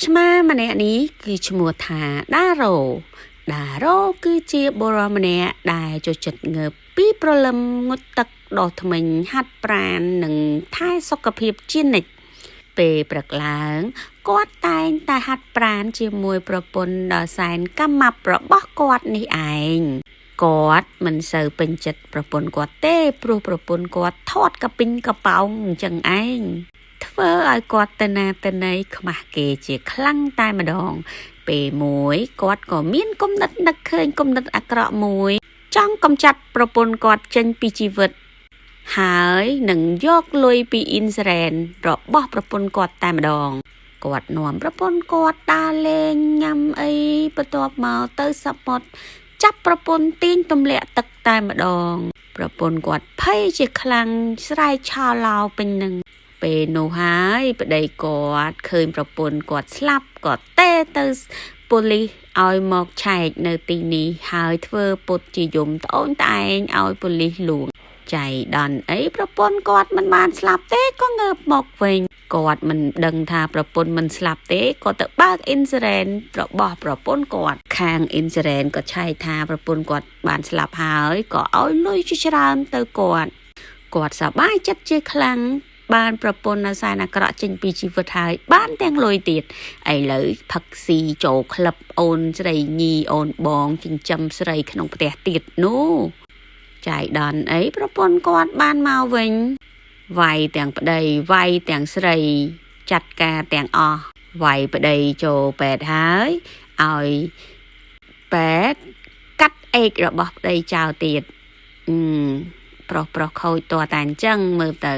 ឆ្មាម្នាក់នេះគឺឈ្មោះថាដារ៉ូគឺជាបុរសម្នាក់ដែលចូលចិត្តងើបពីព្រលឹមងូតទឹកដុសធ្មេញហាត់ប្រាណនិងថែសុខភាពជានិច្ចពេលព្រឹកឡើងគាត់តែងតែហាត់ប្រាណជាមួយប្រពន្ធដ៏សែនកាមាប់របស់គាត់នេះឯងគាត់មិនសូវពេញចិត្តប្រពន្ធគាត់ទេព្រោះប្រពន្ធគាត់ថតកាពីងកប៉ោងអញ្ចឹងឯងធ្វើឲ្យគាត់ទៅណាទៅណីខ្មាស់គេជាខ្លាំងតែម្ដងពេលមួយគាត់ក៏មានគំនិតនឹកឃើញគំនិតអាក្រក់មួយចង់កំចាត់ប្រពន្ធគាត់ចេញពីជីវិតហើយនឹងយកលុយពីអ៊ីនស៊ឺរ៉ែនរបស់ប្រពន្ធគាត់តែម្ដងគាត់នាំប្រពន្ធគាត់ដើរលេងញ៉ាំអីបន្ទាប់មកទៅសមុទ្រចាប់ប្រពន្ធទាញទម្លាក់ទឹកតែម្ដងប្រពន្ធគាត់ភ័យជាខ្លាំងស្រែកឆោឡោពេញនឹងពេលនោះហើយប្តីគាត់ឃើញប្រពន្ធគាត់ស្លាប់ក៏ទេទៅប៉ូលីសឲ្យមកឆែកនៅទីនេះហើយធ្វើពុតជាយំត្អូញត្អែងឲ្យប៉ូលីសលួងចៃដន្យអីប្រពន្ធគាត់មិនបានស្លាប់ទេក៏ងើបមកវិញគាត់មិនដឹងថាប្រពន្ធមិនស្លាប់ទេក៏ទៅបើកអ៊ីនស៊ឺរ៉ែនរបស់ប្រពន្ធគាត់ខាងអ៊ីនស៊ឺរ៉ែនក៏ឆែកថាប្រពន្ធគាត់បានស្លាប់ហើយក៏ឲ្យលុយជាច្រើនទៅគាត់សប្បាយចិត្តជាខ្លាំងបានប្រពន្ធនៅសែនអាក្រក់ចេញពីជីវិតហើយបានទាំងលុយទៀតឥឡូវផឹកស៊ីចូលក្លឹបអូនស្រីញីអូនបងចិញ្ចឹមស្រីក្នុងផ្ទះទៀតនោះចៃដន្យអីប្រពន្ធគាត់បានមកវិញវាយទាំងប្តីវាយទាំងស្រីចាត់ការទាំងអស់វាយប្តីចូលពេទ្យហើយឲ្យពេទ្យកាត់អេករបស់ប្តីចោលទៀតប្រុសខូចតតែអញ្ចឹងមើលទៅ